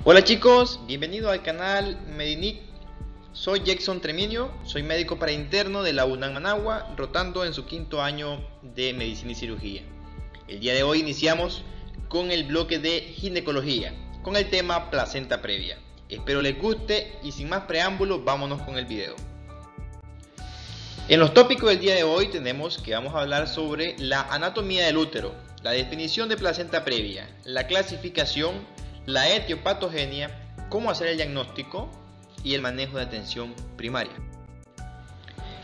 Hola chicos, bienvenidos al canal Medinic. Soy Jackson Treminio, soy médico para interno de la UNAM Managua, rotando en su quinto año de medicina y cirugía. El día de hoy iniciamos con el bloque de ginecología, con el tema placenta previa. Espero les guste y sin más preámbulos, vámonos con el video. En los tópicos del día de hoy tenemos que vamos a hablar sobre la anatomía del útero, la definición de placenta previa, la clasificación, la etiopatogenia, cómo hacer el diagnóstico y el manejo de atención primaria.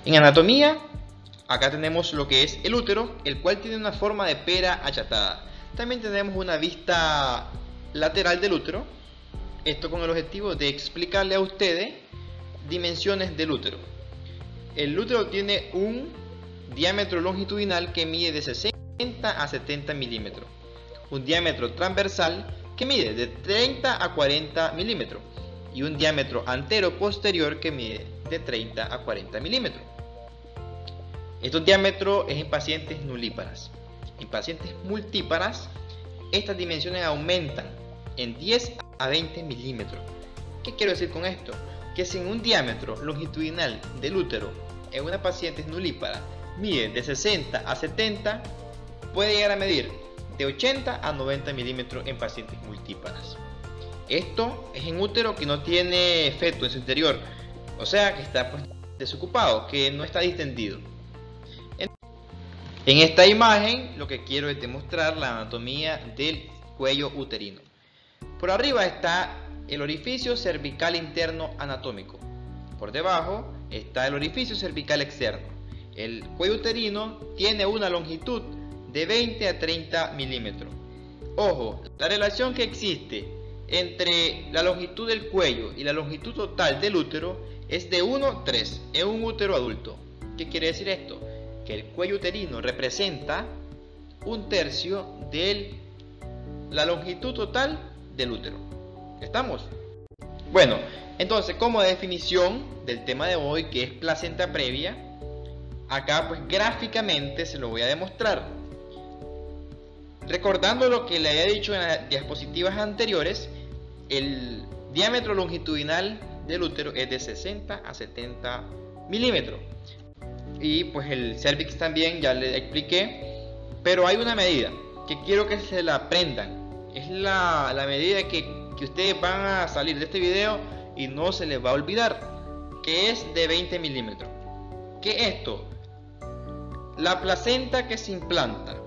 En anatomía, acá tenemos lo que es el útero, el cual tiene una forma de pera achatada. También tenemos una vista lateral del útero, esto con el objetivo de explicarle a ustedes dimensiones del útero. El útero tiene un diámetro longitudinal que mide de 60 a 70 milímetros, un diámetro transversal que mide de 30 a 40 milímetros y un diámetro antero-posterior que mide de 30 a 40 milímetros. Estos diámetros es en pacientes nulíparas. En pacientes multíparas, estas dimensiones aumentan en 10 a 20 milímetros. ¿Qué quiero decir con esto? Que si en un diámetro longitudinal del útero en una paciente nulípara mide de 60 a 70, puede llegar a medir de 80 a 90 milímetros en pacientes multíparas. Esto es en útero que no tiene feto en su interior, o sea que está desocupado, que no está distendido. En esta imagen lo que quiero es demostrar la anatomía del cuello uterino. Por arriba está el orificio cervical interno anatómico. Por debajo está el orificio cervical externo. El cuello uterino tiene una longitud de 20 a 30 milímetros. Ojo, la relación que existe entre la longitud del cuello y la longitud total del útero es de 1:3 en un útero adulto. ¿Qué quiere decir esto? Que el cuello uterino representa 1/3 de la longitud total del útero. ¿Estamos? Bueno, entonces como definición del tema de hoy, que es placenta previa, acá pues gráficamente se lo voy a demostrar. Recordando lo que le había dicho en las diapositivas anteriores, el diámetro longitudinal del útero es de 60 a 70 milímetros. Y pues el cervix también, ya le expliqué. Pero hay una medida que quiero que se la aprendan. Es la medida que ustedes van a salir de este video y no se les va a olvidar, que es de 20 milímetros. ¿Qué es esto? La placenta que se implanta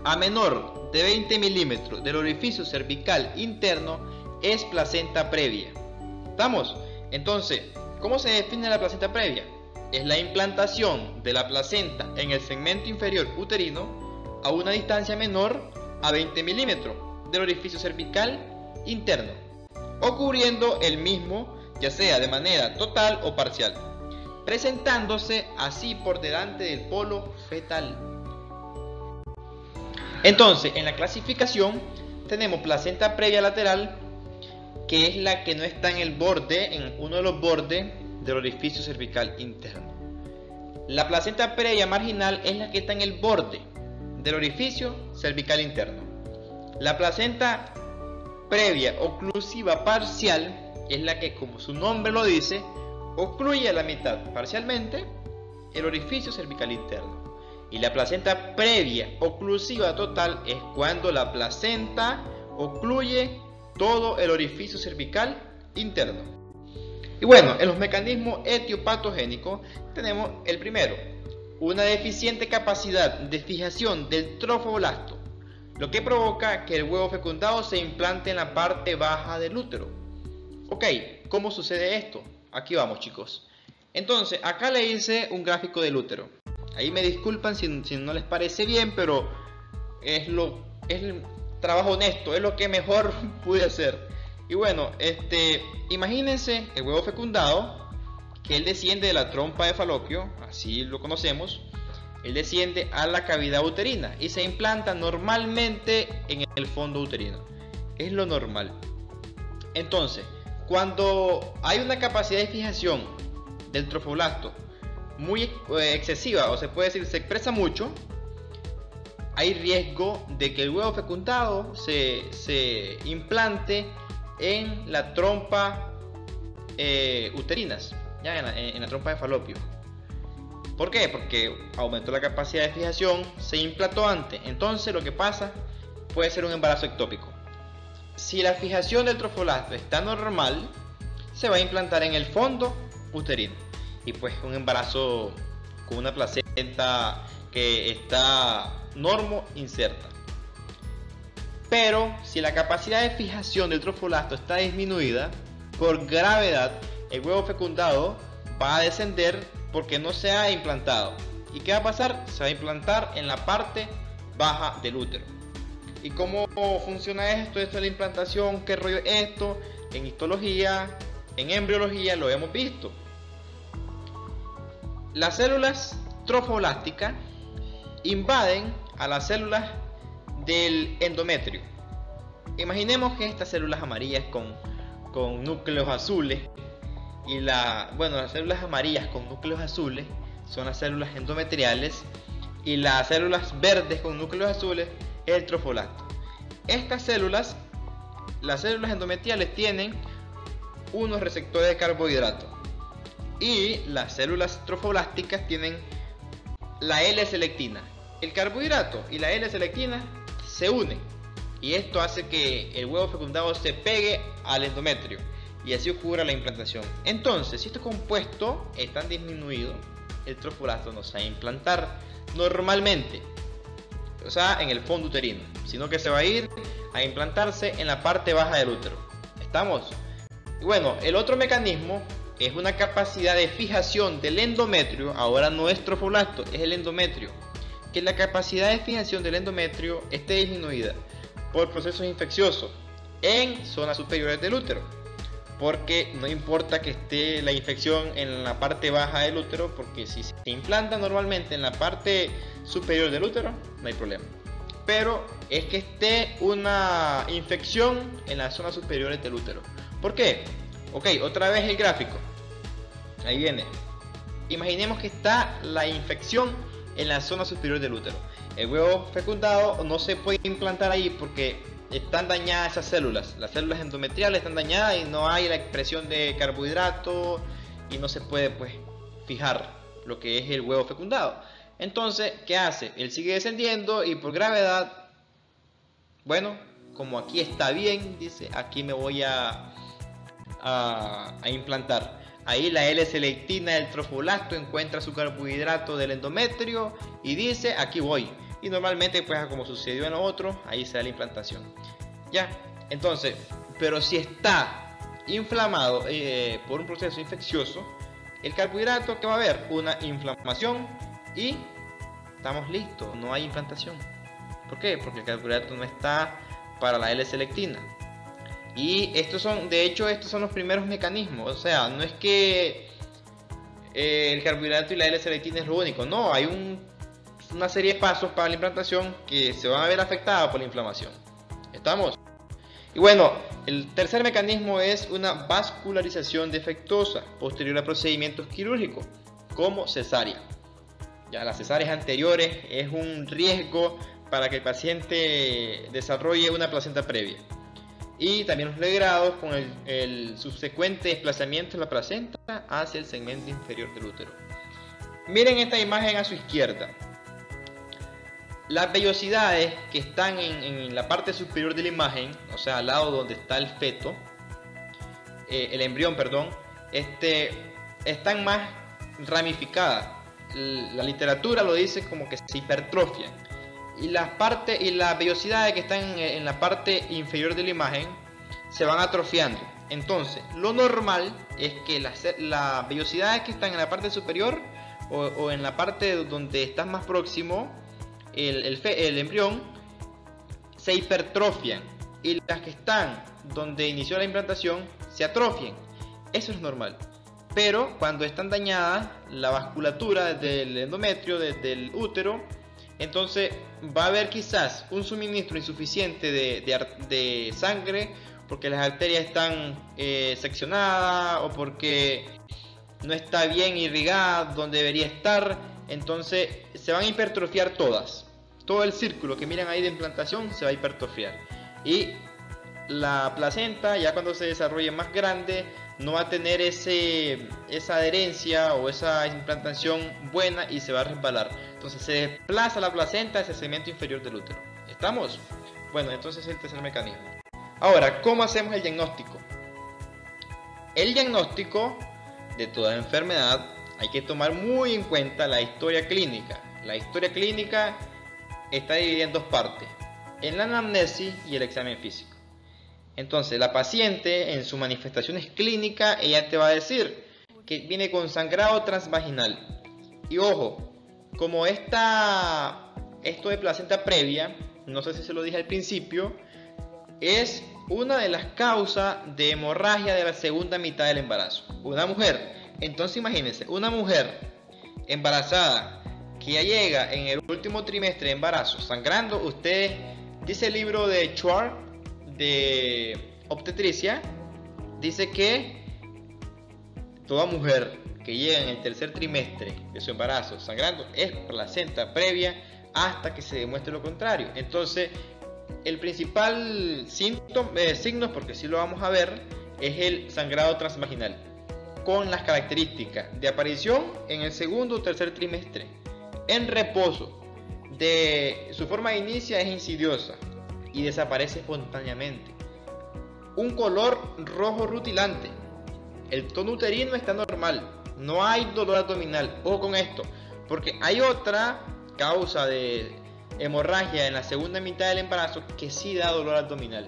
a menor de 20 milímetros del orificio cervical interno es placenta previa. ¿Estamos? Entonces, ¿cómo se define la placenta previa? Es la implantación de la placenta en el segmento inferior uterino a una distancia menor a 20 milímetros del orificio cervical interno, o cubriendo el mismo, ya sea de manera total o parcial, presentándose así por delante del polo fetal. Entonces, en la clasificación tenemos placenta previa lateral, que es la que no está en el borde, en uno de los bordes del orificio cervical interno. La placenta previa marginal es la que está en el borde del orificio cervical interno. La placenta previa oclusiva parcial es la que, como su nombre lo dice, ocluye a la mitad parcialmente el orificio cervical interno. Y la placenta previa oclusiva total es cuando la placenta ocluye todo el orificio cervical interno. Y bueno, en los mecanismos etiopatogénicos tenemos el primero, una deficiente capacidad de fijación del trofoblasto, lo que provoca que el huevo fecundado se implante en la parte baja del útero. Ok, ¿cómo sucede esto? Aquí vamos, chicos. Entonces, acá le hice un gráfico del útero. Ahí me disculpan si no les parece bien, pero es el trabajo honesto, es lo que mejor pude hacer. Y bueno, imagínense el huevo fecundado, que él desciende de la trompa de Falopio, así lo conocemos. Él desciende a la cavidad uterina y se implanta normalmente en el fondo uterino. Es lo normal. Entonces, cuando hay una capacidad de fijación del trofoblasto muy excesiva, o se puede decir se expresa mucho, hay riesgo de que el huevo fecundado se implante en la trompa uterinas, ya en la trompa de falopio. ¿Por qué? Porque aumentó la capacidad de fijación, se implantó antes. Entonces lo que pasa puede ser un embarazo ectópico. Si la fijación del trofoblasto está normal, se va a implantar en el fondo uterino. Y pues un embarazo con una placenta que está normo inserta. Pero si la capacidad de fijación del trofoblasto está disminuida, por gravedad, el huevo fecundado va a descender porque no se ha implantado. ¿Y qué va a pasar? Se va a implantar en la parte baja del útero. ¿Y cómo funciona esto? Esto es la implantación, ¿qué rollo es esto? En histología, en embriología lo hemos visto. Las células trofoblásticas invaden a las células del endometrio. Imaginemos que estas células amarillas con núcleos azules y las células amarillas con núcleos azules son las células endometriales y las células verdes con núcleos azules es el trofoblasto. Estas células, las células endometriales, tienen unos receptores de carbohidratos y las células trofoblásticas tienen la L-selectina. El carbohidrato y la L-selectina se unen y esto hace que el huevo fecundado se pegue al endometrio y así ocurre la implantación. Entonces, si estos compuestos están disminuidos, el trofoblasto no se va a implantar normalmente, o sea, en el fondo uterino, sino que se va a ir a implantarse en la parte baja del útero. ¿Estamos? Y bueno, el otro mecanismo es una capacidad de fijación del endometrio. Ahora no es trofoblasto, es el endometrio. Que la capacidad de fijación del endometrio esté disminuida por procesos infecciosos en zonas superiores del útero. Porque no importa que esté la infección en la parte baja del útero, porque si se implanta normalmente en la parte superior del útero, no hay problema. Pero es que esté una infección en las zonas superiores del útero. ¿Por qué? Ok, otra vez el gráfico. Ahí viene. Imaginemos que está la infección en la zona superior del útero. El huevo fecundado no se puede implantar ahí porque están dañadas esas células. Las células endometriales están dañadas y no hay la expresión de carbohidratos y no se puede pues fijar lo que es el huevo fecundado. Entonces, ¿qué hace? Él sigue descendiendo y por gravedad, bueno, como aquí está bien, dice, aquí me voy a implantar. Ahí la L-selectina del trofoblasto encuentra su carbohidrato del endometrio y dice, aquí voy. Y normalmente, pues como sucedió en lo otro, ahí se da la implantación. Ya, entonces, pero si está inflamado por un proceso infeccioso, el carbohidrato, ¿qué va a haber? Una inflamación y estamos listos, no hay implantación. ¿Por qué? Porque el carbohidrato no está para la L-selectina. Y estos son los primeros mecanismos. O sea, no es que el carbohidrato y la L-selectina es lo único. No, hay una serie de pasos para la implantación que se van a ver afectados por la inflamación. ¿Estamos? Y bueno, el tercer mecanismo es una vascularización defectuosa posterior a procedimientos quirúrgicos como cesárea. Ya las cesáreas anteriores es un riesgo para que el paciente desarrolle una placenta previa. Y también los legrados con el subsecuente desplazamiento de la placenta hacia el segmento inferior del útero. Miren esta imagen a su izquierda. Las vellosidades que están en la parte superior de la imagen, o sea, al lado donde está el feto, el embrión, perdón, están más ramificadas. La literatura lo dice como que se hipertrofian. Y las vellosidades que están en la parte inferior de la imagen se van atrofiando. Entonces, lo normal es que las vellosidades que están en la parte superior o en la parte donde está más próximo el embrión se hipertrofian y las que están donde inició la implantación se atrofian. Eso es normal. Pero cuando están dañadas la vasculatura del endometrio, desde el útero, entonces va a haber quizás un suministro insuficiente de sangre porque las arterias están seccionadas o porque no está bien irrigada donde debería estar. Entonces se van a hipertrofiar todas todo el círculo que miran ahí de implantación se va a hipertrofiar. Y la placenta, ya cuando se desarrolle más grande, no va a tener esa adherencia o esa implantación buena y se va a resbalar. Entonces se desplaza la placenta hacia el segmento inferior del útero. ¿Estamos? Bueno, entonces es el tercer mecanismo. Ahora, ¿cómo hacemos el diagnóstico? El diagnóstico de toda enfermedad hay que tomar muy en cuenta la historia clínica. La historia clínica está dividida en dos partes, en la anamnesis y el examen físico. Entonces, la paciente en sus manifestaciones clínicas, ella te va a decir que viene con sangrado transvaginal. Y ojo, como esto de placenta previa, no sé si se lo dije al principio, es una de las causas de hemorragia de la segunda mitad del embarazo. Una mujer, entonces imagínense, una mujer embarazada que ya llega en el último trimestre de embarazo sangrando, usted dice el libro de Schwartz de obstetricia, dice que toda mujer que llega en el tercer trimestre de su embarazo sangrando es placenta previa hasta que se demuestre lo contrario. Entonces el principal signo, porque sí lo vamos a ver, es el sangrado transvaginal, con las características de aparición en el segundo o tercer trimestre, en reposo, su forma de inicio es insidiosa y desaparece espontáneamente, un color rojo rutilante, el tono uterino está normal, no hay dolor abdominal. Ojo con esto, porque hay otra causa de hemorragia en la segunda mitad del embarazo que sí da dolor abdominal,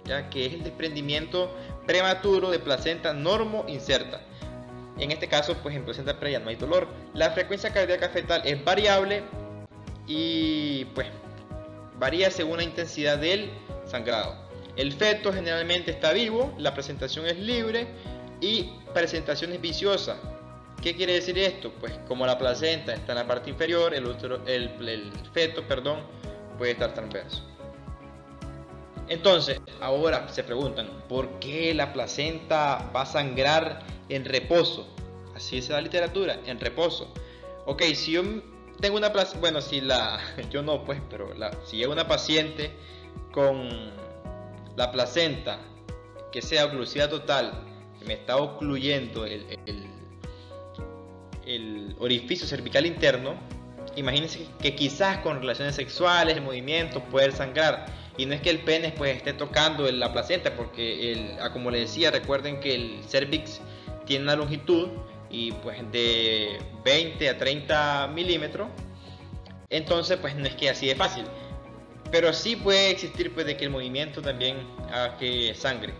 ya que es el desprendimiento prematuro de placenta normo inserta. En este caso, pues en placenta previa no hay dolor. La frecuencia cardíaca fetal es variable y pues varía según la intensidad del sangrado. El feto generalmente está vivo, la presentación es libre y presentación es viciosa. ¿Qué quiere decir esto? Pues como la placenta está en la parte inferior, el feto puede estar transverso. Entonces, ahora se preguntan, ¿por qué la placenta va a sangrar en reposo? Así es la literatura, en reposo. Ok, si yo tengo una placenta, bueno, yo no pues, pero si llega una paciente con la placenta que sea oclusiva total, que me está ocluyendo el orificio cervical interno, imagínense que quizás con relaciones sexuales, el movimiento puede sangrar, y no es que el pene pues esté tocando la placenta, porque como les decía, recuerden que el cervix tiene una longitud y pues de 20 a 30 milímetros, entonces pues no es que así de fácil, pero sí puede existir pues de que el movimiento también haga que sangre.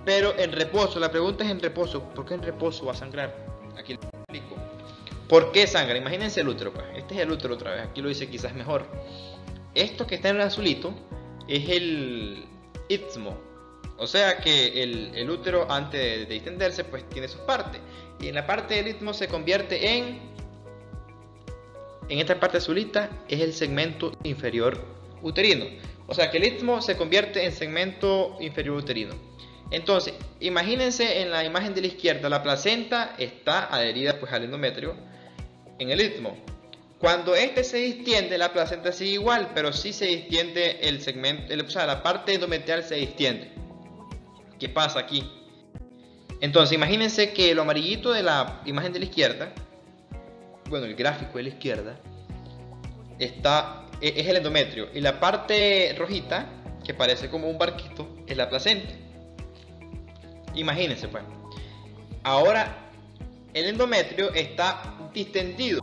Pero en reposo, la pregunta es en reposo, ¿por qué en reposo va a sangrar? Aquí lo explico. ¿Por qué sangra? Imagínense el útero, pues. Este es el útero otra vez, aquí lo dice quizás mejor. Esto que está en el azulito es el istmo. O sea que el útero antes de distenderse pues tiene sus partes. Y en la parte del istmo se convierte en esta parte azulita es el segmento inferior uterino. O sea que el istmo se convierte en segmento inferior uterino. Entonces, imagínense en la imagen de la izquierda, la placenta está adherida pues al endometrio en el istmo. Cuando este se distiende, la placenta sigue igual, pero sí se distiende el segmento, o sea, la parte endometrial se distiende. ¿Qué pasa aquí? Entonces, imagínense que lo amarillito de la imagen de la izquierda, bueno, el gráfico de la izquierda, es el endometrio, y la parte rojita, que parece como un barquito, es la placenta. Imagínense pues. Ahora el endometrio está distendido.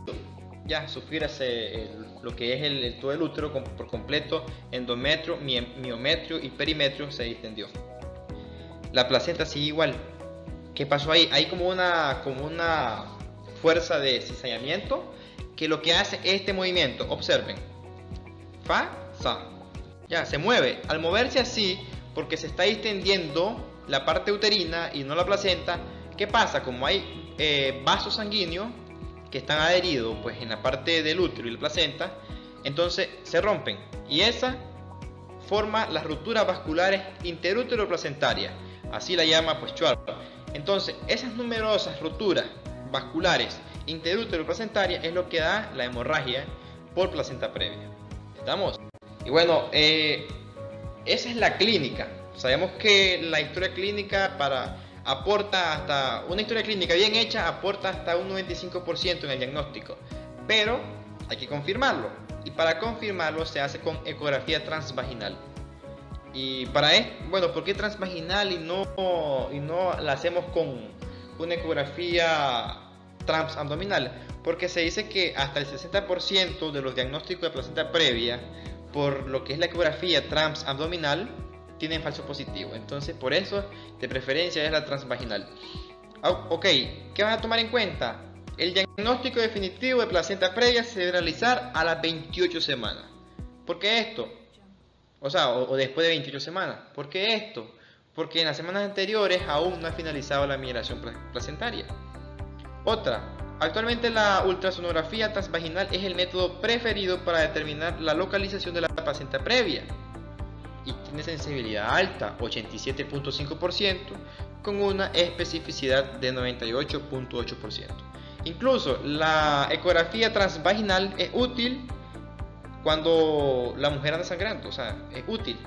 Ya sufriérase lo que es todo el útero por completo. Endometrio, miometrio y perimetrio se distendió. La placenta sigue igual. ¿Qué pasó ahí? Hay como una fuerza de cizallamiento que lo que hace este movimiento. Observen. Fa, sa. Ya se mueve. Al moverse así, porque se está distendiendo la parte uterina y no la placenta, ¿qué pasa? Como hay vasos sanguíneos que están adheridos pues en la parte del útero y la placenta, entonces se rompen y esa forma las rupturas vasculares interútero placentarias, así la llama pues Schwartz. Entonces esas numerosas rupturas vasculares interútero placentarias es lo que da la hemorragia por placenta previa. ¿Estamos? Y bueno, esa es la clínica. Sabemos que la historia clínica aporta hasta, una historia clínica bien hecha aporta hasta un 95% en el diagnóstico, pero hay que confirmarlo, y para confirmarlo se hace con ecografía transvaginal. Y para esto, bueno, ¿por qué transvaginal y no la hacemos con una ecografía transabdominal? Porque se dice que hasta el 60% de los diagnósticos de placenta previa, por lo que es la ecografía transabdominal, tienen falso positivo. Entonces, por eso, de preferencia es la transvaginal. Ok, ¿qué van a tomar en cuenta? El diagnóstico definitivo de placenta previa se debe realizar a las 28 semanas. ¿Por qué esto? O después de 28 semanas. ¿Por qué esto? Porque en las semanas anteriores aún no ha finalizado la migración placentaria. Otra, actualmente la ultrasonografía transvaginal es el método preferido para determinar la localización de la placenta previa y tiene sensibilidad alta, 87.5%, con una especificidad de 98.8%. Incluso la ecografía transvaginal es útil cuando la mujer anda sangrando, o sea, es útil.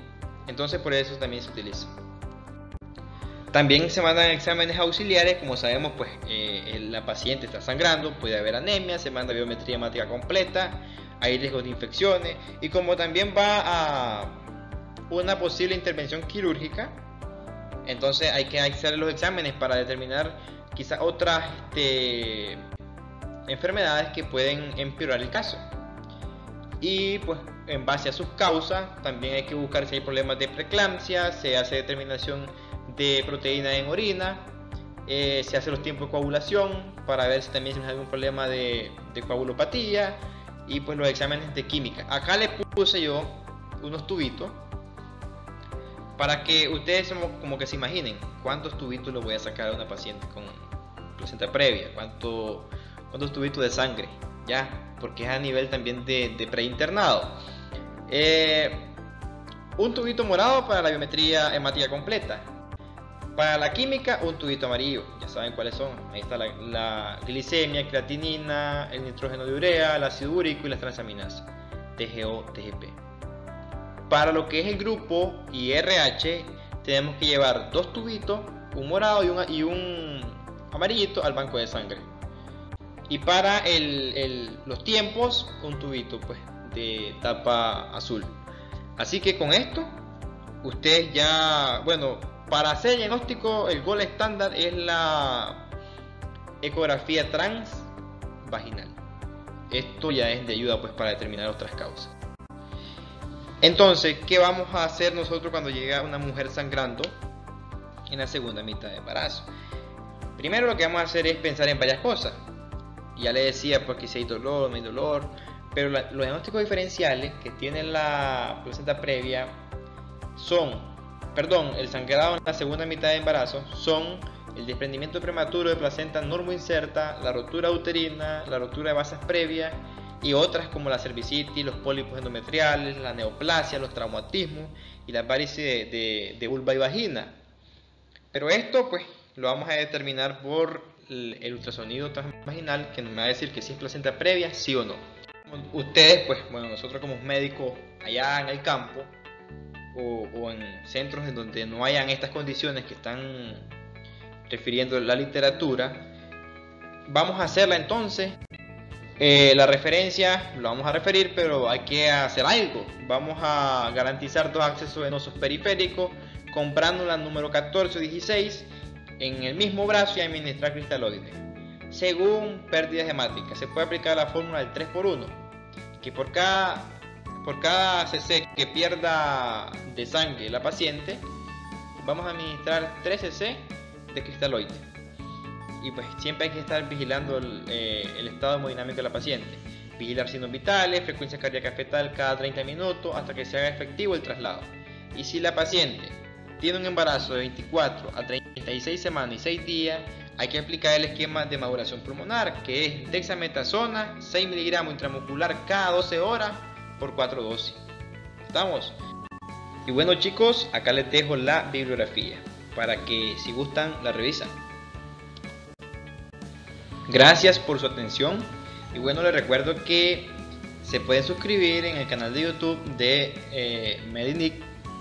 Entonces por eso también se utiliza. También se mandan exámenes auxiliares, como sabemos, pues la paciente está sangrando, puede haber anemia, se manda biometría hemática completa, hay riesgos de infecciones, y como también va a una posible intervención quirúrgica, entonces hay que hacer los exámenes para determinar quizás otras enfermedades que pueden empeorar el caso. Y pues en base a sus causas también hay que buscar si hay problemas de preeclampsia, se hace determinación de proteína en orina, se hace los tiempos de coagulación para ver si también hay algún problema de coagulopatía, y pues los exámenes de química. Acá le puse yo unos tubitos para que ustedes como que se imaginen cuántos tubitos le voy a sacar a una paciente con placenta previa, cuántos tubitos de sangre, ya, porque es a nivel también de preinternado. Un tubito morado para la biometría hemática completa. Para la química, un tubito amarillo, ya saben cuáles son. Ahí está la glicemia, creatinina, el nitrógeno de urea, el ácido úrico y las transaminasas, TGO, TGP. Para lo que es el grupo y RH, tenemos que llevar dos tubitos, un morado y un amarillito al banco de sangre. Y para los tiempos, un tubito pues de tapa azul. Así que con esto, ustedes ya, bueno, para hacer el diagnóstico, el gol estándar es la ecografía transvaginal. Esto ya es de ayuda pues para determinar otras causas. Entonces, ¿qué vamos a hacer nosotros cuando llega una mujer sangrando en la segunda mitad de embarazo? Primero lo que vamos a hacer es pensar en varias cosas. Ya le decía pues que si hay dolor, no hay dolor, pero los diagnósticos diferenciales que tiene la placenta previa el sangrado en la segunda mitad de embarazo son el desprendimiento prematuro de placenta normoinserta, la rotura uterina, la rotura de vasas previas y otras como la cervicitis, los pólipos endometriales, la neoplasia, los traumatismos y las varices de vulva y vagina. Pero esto pues lo vamos a determinar por el ultrasonido transvaginal, que nos va a decir que si es placenta previa, sí o no. Ustedes pues, bueno, nosotros como médicos allá en el campo o en centros en donde no hayan estas condiciones que están refiriendo la literatura, vamos a hacerla entonces. La referencia lo vamos a referir, pero hay que hacer algo. Vamos a garantizar dos accesos venosos periféricos comprando la número 14 o 16 en el mismo brazo y administrar cristaloide. Según pérdidas hemáticas, se puede aplicar la fórmula del 3x1, que por cada cc que pierda de sangre la paciente, vamos a administrar 3 cc de cristaloide. Y pues siempre hay que estar vigilando el estado hemodinámico de la paciente. Vigilar signos vitales, frecuencia cardíaca fetal cada 30 minutos hasta que se haga efectivo el traslado. Y si la paciente tiene un embarazo de 24 a 36 semanas y 6 días, hay que aplicar el esquema de maduración pulmonar, que es dexametasona 6 mg intramuscular cada 12 horas por 4 dosis. ¿Estamos? Y bueno chicos, acá les dejo la bibliografía para que si gustan la revisan. Gracias por su atención y bueno, les recuerdo que Se pueden suscribir en el canal de YouTube de Medinic,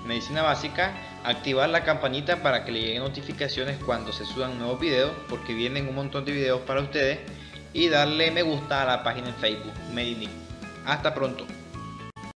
Medicina Básica, activar la campanita para que le lleguen notificaciones cuando se suban nuevos videos, porque vienen un montón de videos para ustedes, y darle me gusta a la página en Facebook Medinic. Hasta pronto.